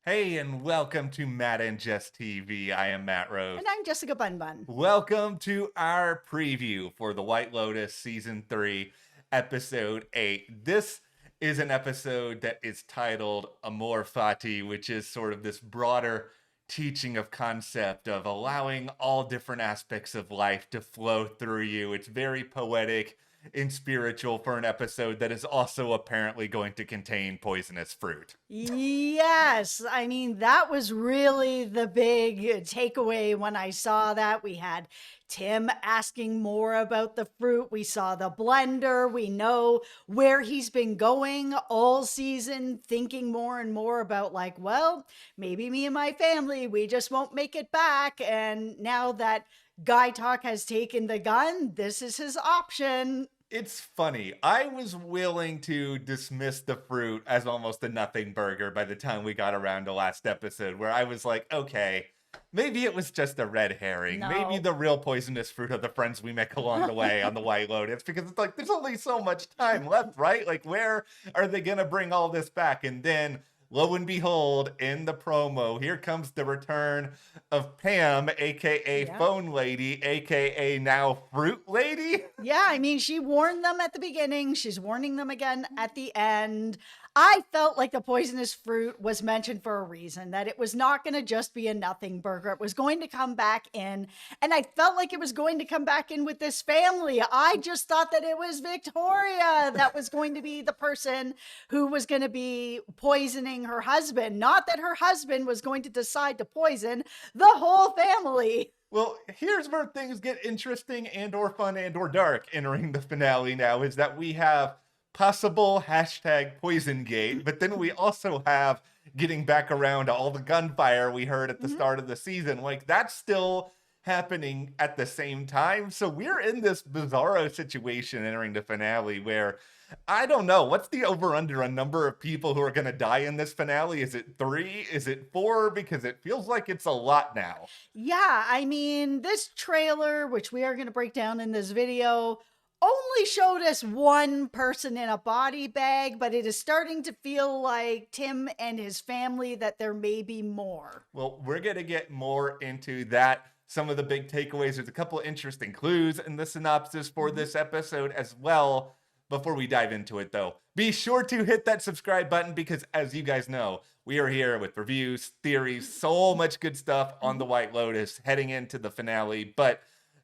Hey, and welcome to Matt and Jess TV. I am Matt Rose. And I'm Jessica Bun Bun. Welcome to our preview for the White Lotus Season 3, Episode 8. This is an episode that is titled Amor Fati, which is sort of this broader teaching of concept of allowing all different aspects of life to flow through you. It's very poetic and spiritual for an episode that is also apparently going to contain poisonous fruit. Yes, I mean, that was really the big takeaway when I saw that. We had Tim asking more about the fruit. We saw the blender. We know where he's been going all season, thinking more and more about, like, well, maybe me and my family, we just won't make it back. And now that Guy Talk has taken the gun, this is his option. It's funny. I was willing to dismiss the fruit as almost a nothing burger by the time we got around to last episode, where I was like, okay, maybe it was just a red herring. Maybe No. the real poisonous fruit are the friends we make along the way on the White Lotus, because it's like, there's only so much time left, right? Like, where are they going to bring all this back? And then, lo and behold, in the promo, here comes the return of Pam, aka Yeah. Phone Lady, aka now Fruit Lady. Yeah, I mean, she warned them at the beginning. She's warning them again at the end. I felt like the poisonous fruit was mentioned for a reason, that it was not going to just be a nothing burger. It was going to come back in. And I felt like it was going to come back in with this family. I just thought that it was Victoria that was going to be the person who was going to be poisoning her husband, not that her husband was going to decide to poison the whole family. Well, here's where things get interesting and or fun and or dark entering the finale now, is that we have possible hashtag Poisongate, but then we also have getting back around to all the gunfire we heard at the start of the season. Like, that's still happening at the same time. So we're in this bizarro situation entering the finale where I don't know. What's the over-under on number of people who are going to die in this finale? Is it 3? Is it 4? Because it feels like it's a lot now. Yeah, I mean, this trailer, which we are going to break down in this video, only showed us one person in a body bag, but it is starting to feel like Tim and his family that there may be more. Well, we're going to get more into that. Some of the big takeaways. There's a couple of interesting clues in the synopsis for this episode as well. Before we dive into it, though, be sure to hit that subscribe button because, as you guys know, we are here with reviews, theories, so much good stuff on the White Lotus heading into the finale. But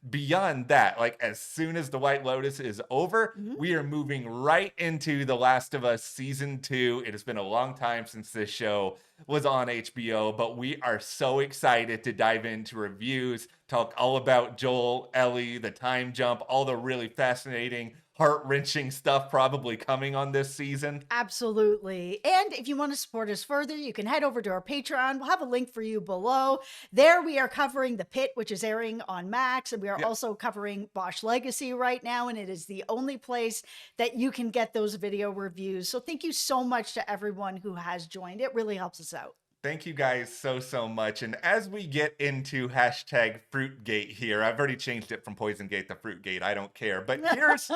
beyond that, like, as soon as the White Lotus is over, we are moving right into The Last of Us Season 2. It has been a long time since this show was on HBO, but we are so excited to dive into reviews, talk all about Joel, Ellie, the time jump, all the really fascinating, heart-wrenching stuff probably coming on this season. Absolutely. And if you want to support us further, you can head over to our Patreon. We'll have a link for you below. There we are covering The Pit, which is airing on Max, and we are also covering Bosch Legacy right now, and it is the only place that you can get those video reviews. So thank you so much to everyone who has joined. It really helps us out. Thank you guys so much. And as we get into hashtag Fruitgate here, I've already changed it from Poisongate to Fruitgate. I don't care. But here's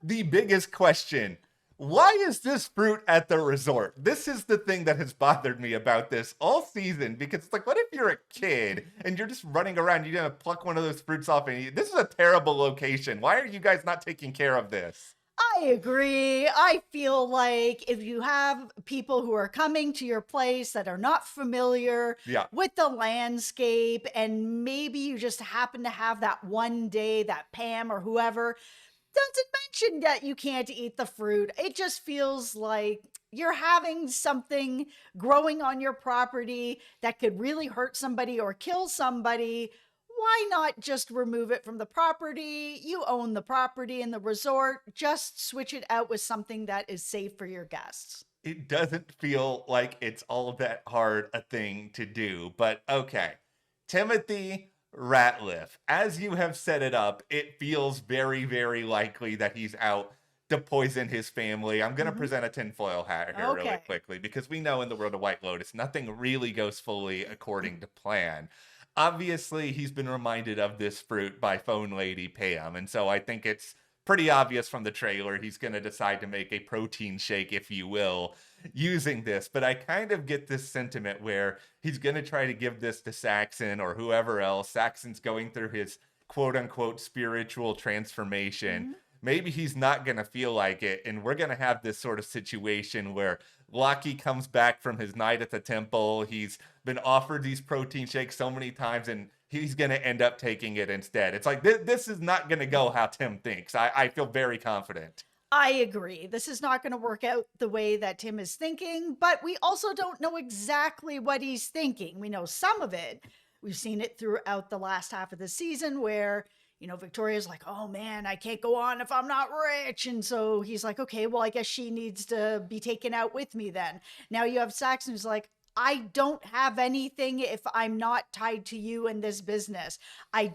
the biggest question. Why is this fruit at the resort? This is the thing that has bothered me about this all season, because it's like, what if you're a kid and you're just running around, you're going to pluck one of those fruits off and eat? This is a terrible location. Why are you guys not taking care of this? I agree. I feel like if you have people who are coming to your place that are not familiar with the landscape, and maybe you just happen to have that one day that Pam or whoever doesn't mention that you can't eat the fruit, it just feels like you're having something growing on your property that could really hurt somebody or kill somebody. Why not just remove it from the property? You own the property and the resort. Just switch it out with something that is safe for your guests. It doesn't feel like it's all that hard a thing to do, but okay. Timothy Ratliff, as you have set it up, it feels very likely that he's out to poison his family. I'm going to present a tinfoil hat here really quickly, because we know in the world of White Lotus, nothing really goes fully according to plan. Obviously, he's been reminded of this fruit by phone lady Pam, and so I think it's pretty obvious from the trailer he's going to decide to make a protein shake, if you will, using this. But I kind of get this sentiment where he's going to try to give this to Saxon or whoever else. Saxon's going through his quote unquote spiritual transformation. Mm-hmm. Maybe he's not going to feel like it. And we're going to have this sort of situation where Loki comes back from his night at the temple. He's been offered these protein shakes so many times, and he's going to end up taking it instead. It's like, this is not going to go how Tim thinks. I feel very confident. I agree. This is not going to work out the way that Tim is thinking, but we also don't know exactly what he's thinking. We know some of it. We've seen it throughout the last half of the season where, Victoria's like, oh man, I can't go on if I'm not rich. And so he's like, okay, well, I guess she needs to be taken out with me then. Now you have Saxon who's like, I don't have anything if I'm not tied to you in this business. I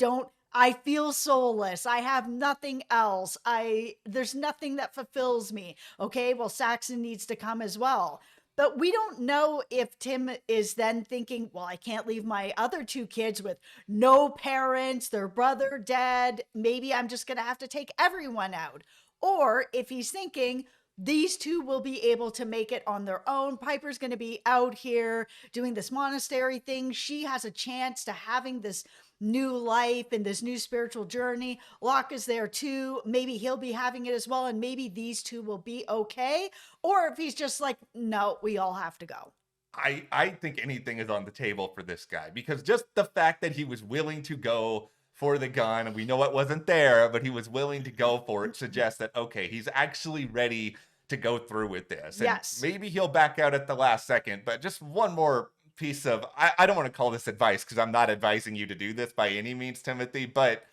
feel soulless. I have nothing else. There's nothing that fulfills me. Okay, well, Saxon needs to come as well. But we don't know if Tim is then thinking, well, I can't leave my other two kids with no parents, their brother dead. Maybe I'm just going to have to take everyone out. Or if he's thinking, these two will be able to make it on their own. Piper's going to be out here doing this monastery thing. She has a chance to having this new life and this new spiritual journey. Locke is there too. Maybe he'll be having it as well. And maybe these two will be okay. Or if he's just like, no, we all have to go. I think anything is on the table for this guy, because just the fact that he was willing to go for the gun, and we know it wasn't there, but he was willing to go for it, suggests that, okay, he's actually ready to go through with this. And yes. Maybe he'll back out at the last second, but just one more piece of, I don't want to call this advice because I'm not advising you to do this by any means, Timothy, but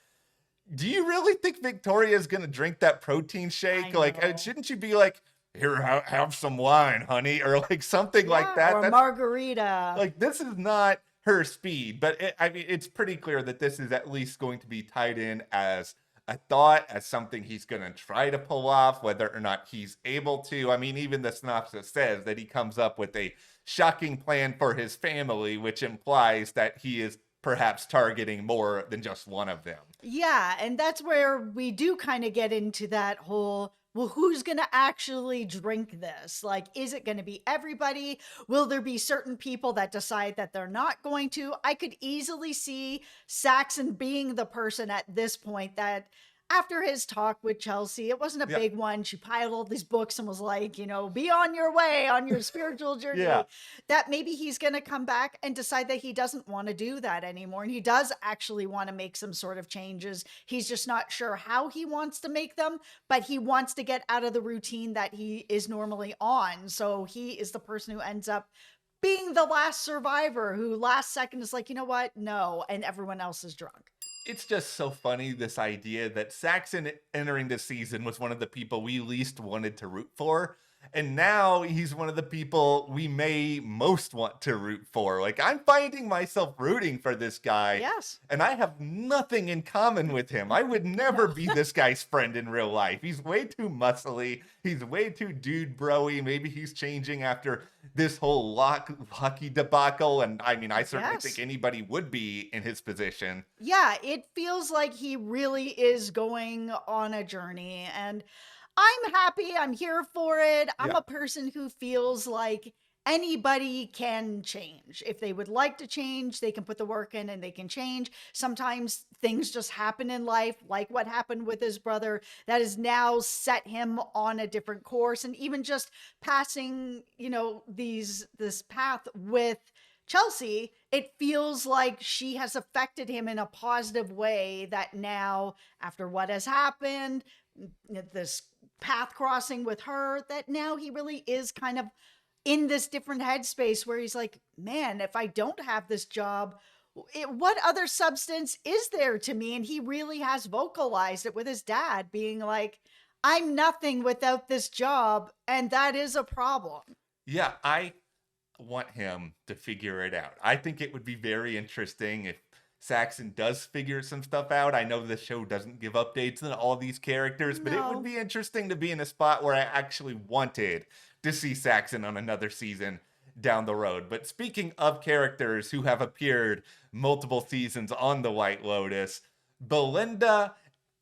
do you really think Victoria is going to drink that protein shake? Like, shouldn't you be like, here, have some wine, honey, or like something like that? Or margarita. Like, this is not her speed, but it's pretty clear that this is at least going to be tied in as a thought, as something he's going to try to pull off, whether or not he's able to. I mean, even the synopsis says that he comes up with a shocking plan for his family, which implies that he is perhaps targeting more than just one of them. Yeah, and that's where we do kind of get into that whole, well, who's going to actually drink this? Like, is it going to be everybody? Will there be certain people that decide that they're not going to? I could easily see Saxon being the person at this point that, after his talk with Chelsea, it wasn't a big one. She piled all these books and was like, be on your way on your spiritual journey. That maybe he's going to come back and decide that he doesn't want to do that anymore. And he does actually want to make some sort of changes. He's just not sure how he wants to make them, but he wants to get out of the routine that he is normally on. So he is the person who ends up being the last survivor who last second is like, you know what? No. And everyone else is drunk. It's just so funny, this idea that Saxon entering this season was one of the people we least wanted to root for. And now he's one of the people we may most want to root for. Like, I'm finding myself rooting for this guy. Yes. And I have nothing in common with him. I would never be this guy's friend in real life. He's way too muscly. He's way too dude bro-y. Maybe he's changing after this whole hockey debacle. And I mean, I certainly think anybody would be in his position. Yeah, it feels like he really is going on a journey. And I'm happy. I'm here for it. I'm a person who feels like anybody can change. If they would like to change, they can put the work in and they can change. Sometimes things just happen in life, like what happened with his brother, that has now set him on a different course. And even just passing, this path with Chelsea, it feels like she has affected him in a positive way, that now, after what has happened, this path crossing with her, that now he really is kind of in this different headspace where he's like, man, if I don't have this job, what other substance is there to me? And he really has vocalized it with his dad being like, I'm nothing without this job. And that is a problem. Yeah, I want him to figure it out. I think it would be very interesting if Saxon does figure some stuff out. I know the show doesn't give updates on all these characters, but it would be interesting to be in a spot where I actually wanted to see Saxon on another season down the road. But speaking of characters who have appeared multiple seasons on the White Lotus, Belinda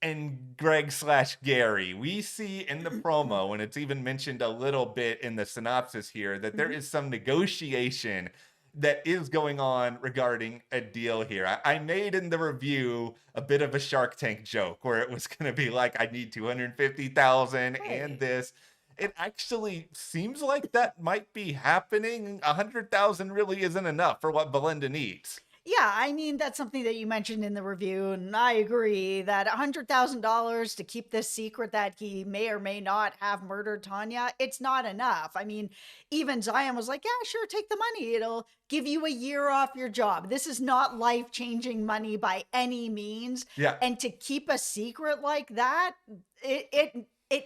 and Greg/Gary. We see in the promo, and it's even mentioned a little bit in the synopsis here, that there is some negotiation that is going on regarding a deal here. I made in the review a bit of a Shark Tank joke where it was going to be like, I need 250,000 and this. It actually seems like that might be happening. 100,000 really isn't enough for what Belinda needs. Yeah, I mean, that's something that you mentioned in the review, and I agree that $100,000 to keep this secret that he may or may not have murdered Tanya, it's not enough. I mean, even Zion was like, yeah, sure, take the money. It'll give you a year off your job. This is not life-changing money by any means. Yeah. And to keep a secret like that,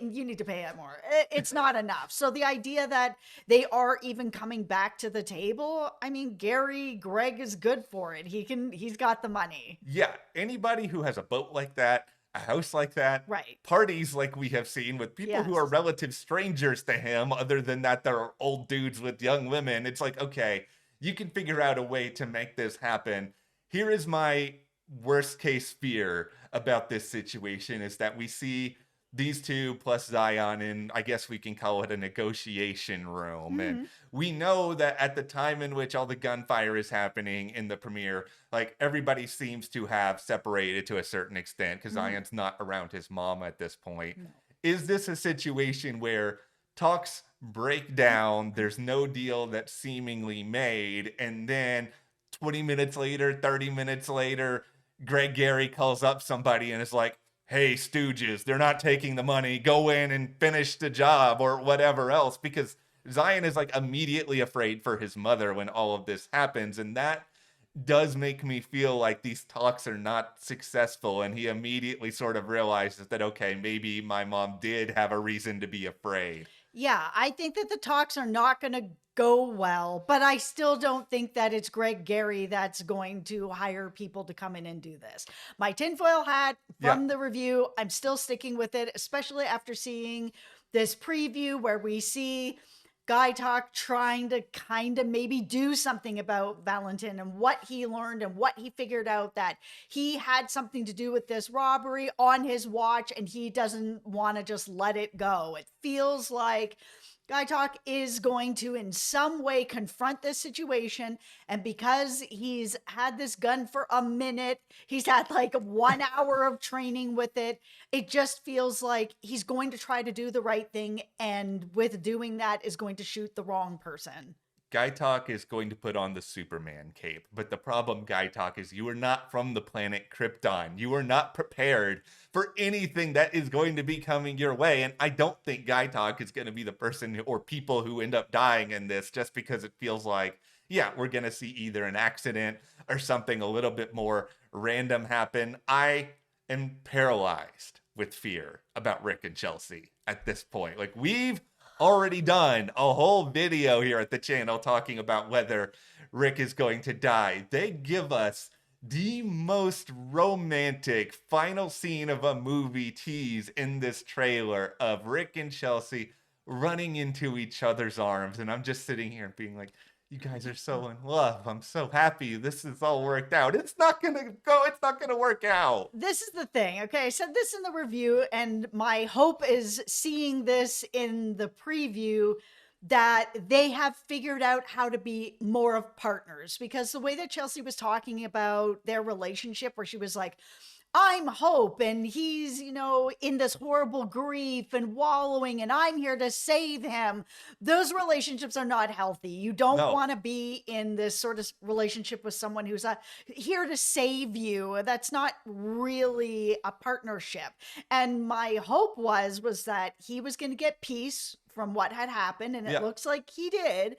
you need to pay it more. It's not enough. So the idea that they are even coming back to the table, I mean, Greg is good for it. He's got the money. Yeah. Anybody who has a boat like that, a house like that, right? Parties like we have seen with people who are relative strangers to him, other than that they're old dudes with young women. It's like, okay, you can figure out a way to make this happen. Here is my worst case fear about this situation is that we see these two plus Zion in, I guess we can call it a negotiation room. And we know that at the time in which all the gunfire is happening in the premiere, like everybody seems to have separated to a certain extent because Zion's not around his mom at this point. No. Is this a situation where talks break down, there's no deal that's seemingly made, and then 20 minutes later, 30 minutes later, Gary calls up somebody and is like, hey, stooges, they're not taking the money. Go in and finish the job or whatever else. Because Zion is like immediately afraid for his mother when all of this happens. And that does make me feel like these talks are not successful. And he immediately sort of realizes that, okay, maybe my mom did have a reason to be afraid. Yeah, I think that the talks are not going to go well, but I still don't think that it's Gary that's going to hire people to come in and do this. My tinfoil hat from the review, I'm still sticking with it, especially after seeing this preview where we see Guy Talk trying to kind of maybe do something about Valentin and what he learned and what he figured out, that he had something to do with this robbery on his watch and he doesn't want to just let it go. It feels like Guy Talk is going to in some way confront this situation, and because he's had this gun for a minute, he's had like 1 hour of training with it, it just feels like he's going to try to do the right thing, and with doing that is going to shoot the wrong person. Guy Talk is going to put on the Superman cape. But the problem, Guy Talk, is you are not from the planet Krypton. You are not prepared for anything that is going to be coming your way. And I don't think Guy Talk is going to be the person or people who end up dying in this just because it feels like, yeah, we're going to see either an accident or something a little bit more random happen. I am paralyzed with fear about Rick and Chelsea at this point. Like, we've already done a whole video here at the channel talking about whether Rick is going to die. They give us the most romantic final scene of a movie tease in this trailer of Rick and Chelsea running into each other's arms. And I'm just sitting here being like, you guys are so in love. I'm so happy this is all worked out. It's not going to go. It's not going to work out. This is the thing. Okay, I said this in the review, and my hope is seeing this in the preview that they have figured out how to be more of partners, because the way that Chelsea was talking about their relationship, where she was like, I'm Hope and he's, in this horrible grief and wallowing and I'm here to save him. Those relationships are not healthy. You don't want to be in this sort of relationship with someone who's here to save you. That's not really a partnership. And my hope was that he was going to get peace from what had happened. And it looks like he did.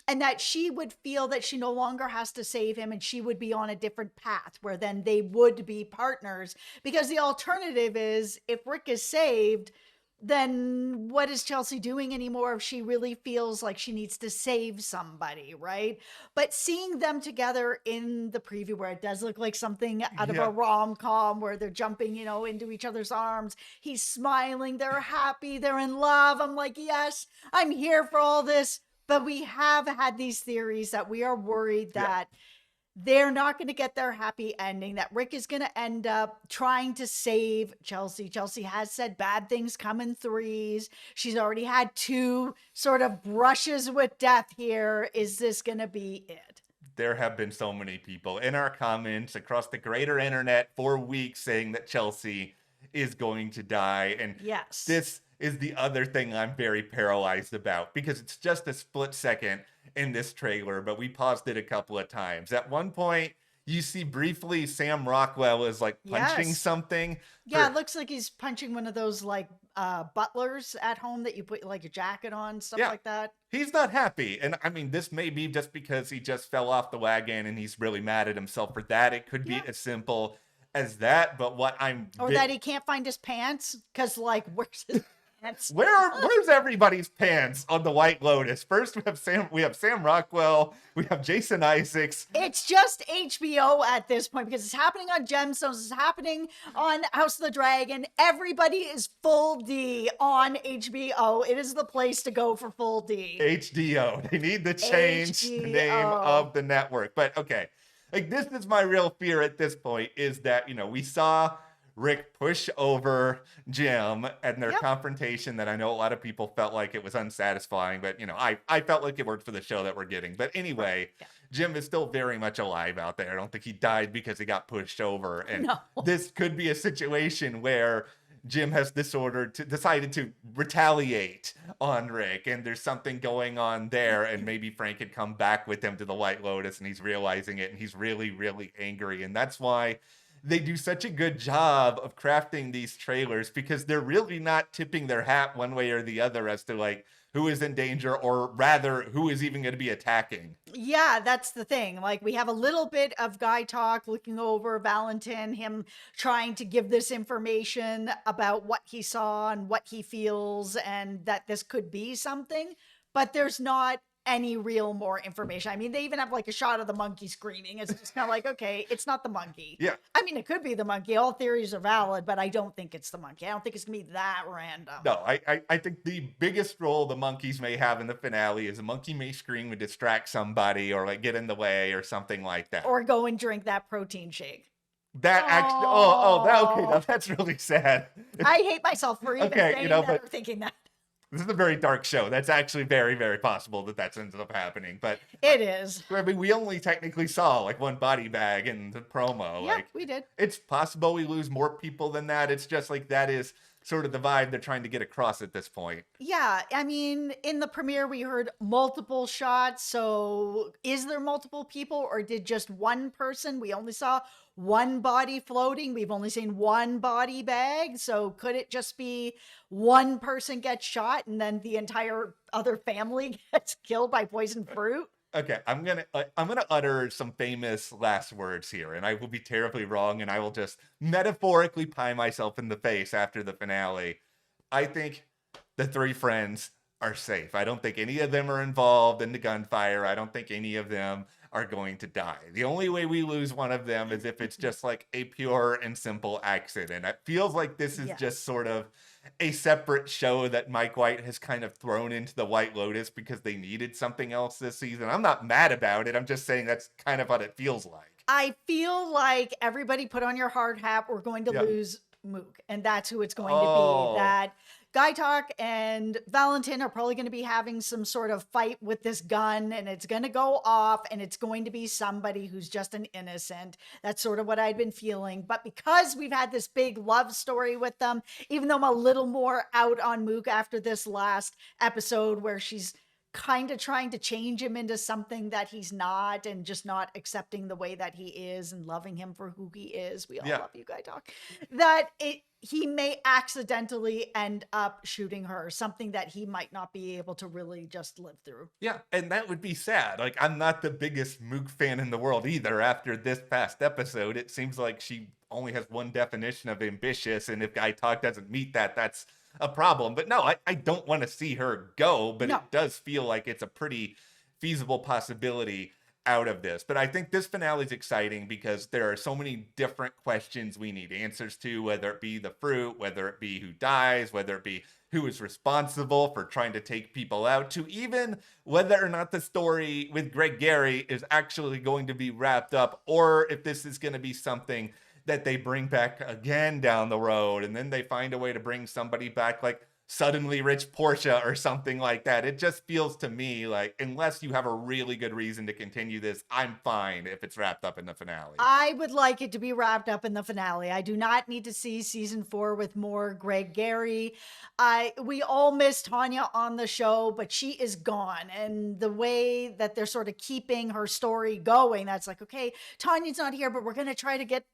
And that she would feel that she no longer has to save him and she would be on a different path where then they would be partners. Because the alternative is, if Rick is saved, then what is Chelsea doing anymore if she really feels like she needs to save somebody, right? But seeing them together in the preview, where it does look like something out of a rom-com where they're jumping, into each other's arms, he's smiling, they're happy, they're in love. I'm like, yes, I'm here for all this. But we have had these theories that we are worried that they're not going to get their happy ending, that Rick is going to end up trying to save Chelsea. Chelsea has said bad things come in threes. She's already had 2 sort of brushes with death here. Is this going to be it? There have been so many people in our comments across the greater internet for weeks saying that Chelsea is going to die. And yes, this is the other thing I'm very paralyzed about, because it's just a split second in this trailer, but we paused it a couple of times. At one point, you see briefly Sam Rockwell is like punching something. Yeah, it looks like he's punching one of those like butlers at home that you put like a jacket on, stuff like that. He's not happy. And I mean, this may be just because he just fell off the wagon and he's really mad at himself for that. It could be as simple as that. But what I'm... Or that he can't find his pants, because like, where's his... Where's everybody's pants on the White Lotus? First, we have Sam Rockwell, we have Jason Isaacs. It's just HBO at this point, because it's happening on Gemstones, it's happening on House of the Dragon. Everybody is full D on HBO. It is the place to go for full D. HDO. They need to change the name of the network. But okay, like, this is my real fear at this point, is that, you know, we saw Rick push over Jim and their confrontation that I know a lot of people felt like it was unsatisfying, but, you know, I felt like it worked for the show that we're getting. But anyway, Jim is still very much alive out there. I don't think he died because he got pushed over. And this could be a situation where Jim has decided to retaliate on Rick, and there's something going on there, and maybe Frank had come back with him to the White Lotus and he's realizing it, and he's really, really angry. And that's why they do such a good job of crafting these trailers, because they're really not tipping their hat one way or the other as to like who is in danger, or rather who is even going to be attacking. Yeah, that's the thing. Like, we have a little bit of guy talk looking over Valentin, him trying to give this information about what he saw and what he feels, and that this could be something, but there's not any real more information. I mean, they even have like a shot of the monkey screaming. It's just kind of like, okay, it's not the monkey. Yeah. I mean, it could be the monkey. All theories are valid, but I don't think it's the monkey. I don't think it's gonna be that random. No, I think the biggest role the monkeys may have in the finale is a monkey may scream and distract somebody, or like get in the way or something like that. Or go and drink that protein shake. That actually, okay, now that's really sad. I hate myself for even saying that or thinking that. This is a very dark show. That's actually very, very possible that that's ended up happening. But it is. I mean, we only technically saw like one body bag in the promo. Yeah, like, we did. It's possible we lose more people than that. It's just like that is sort of the vibe they're trying to get across at this point. Yeah, I mean, in the premiere, we heard multiple shots. So is there multiple people, or did just one person? We only saw one body floating. We've only seen one body bag. So could it just be one person gets shot and then the entire other family gets killed by poisoned fruit? Okay, I'm gonna utter some famous last words here, and I will be terribly wrong, and I will just metaphorically pie myself in the face after the finale. I think the 3 friends are safe. I don't think any of them are involved in the gunfire. I don't think any of them are going to die. The only way we lose one of them is if it's just like a pure and simple accident. It feels like this is just sort of a separate show that Mike White has kind of thrown into the White Lotus because they needed something else this season. I'm not mad about it. I'm just saying that's kind of what it feels like. I feel like everybody put on your hard hat. We're going to lose Mook, and that's who it's going to be. That Guy Talk and Valentin are probably going to be having some sort of fight with this gun, and it's going to go off, and it's going to be somebody who's just an innocent. That's sort of what I'd been feeling. But because we've had this big love story with them, even though I'm a little more out on Mook after this last episode where she's kind of trying to change him into something that he's not, and just not accepting the way that he is and loving him for who he is. We all love you, Guy Talk. That he may accidentally end up shooting her, something that he might not be able to really just live through. Yeah, and that would be sad. Like, I'm not the biggest Mook fan in the world either. After this past episode, it seems like she only has one definition of ambitious, and if Guy Talk doesn't meet that, that's a problem. But no, I don't want to see her go, but it does feel like it's a pretty feasible possibility out of this. But I think this finale is exciting because there are so many different questions we need answers to, whether it be the fruit, whether it be who dies, whether it be who is responsible for trying to take people out, to even whether or not the story with Greg Gary is actually going to be wrapped up, or if this is going to be something that they bring back again down the road, and then they find a way to bring somebody back like Suddenly Rich Portia or something like that. It just feels to me like, unless you have a really good reason to continue this, I'm fine if it's wrapped up in the finale. I would like it to be wrapped up in the finale. I do not need to see season 4 with more Greg Gary. We all miss Tanya on the show, but she is gone. And the way that they're sort of keeping her story going, that's like, okay, Tanya's not here, but we're going to try to get,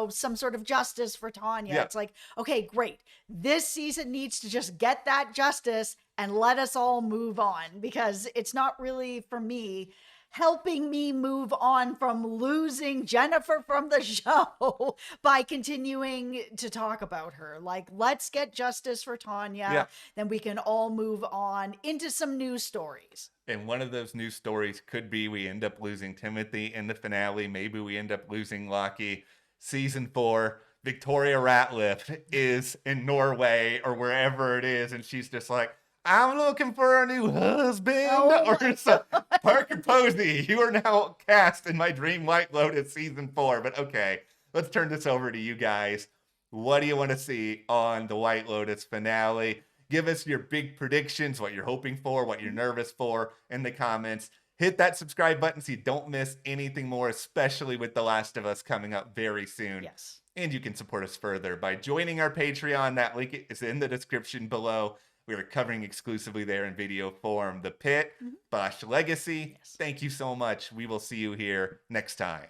some sort of justice for Tanya. Yeah. It's like, okay, great. This season needs to just get that justice and let us all move on, because it's not really, for me, helping me move on from losing Jennifer from the show by continuing to talk about her. Like, let's get justice for Tanya. Yeah. Then we can all move on into some news stories. And one of those news stories could be we end up losing Timothy in the finale. Maybe we end up losing Lockie. Season 4, Victoria Ratliff is in Norway or wherever it is, and she's just like, I'm looking for a new husband. Or so, Parker Posey, you are now cast in my dream White Lotus season 4. But okay, let's turn this over to you guys. What do you want to see on the White Lotus finale? Give us your big predictions, what you're hoping for, what you're nervous for in the comments. Hit that subscribe button so you don't miss anything more, especially with The Last of Us coming up very soon. Yes. And you can support us further by joining our Patreon. That link is in the description below. We are covering exclusively there in video form The Pit, Bosch Legacy. Yes. Thank you so much. We will see you here next time.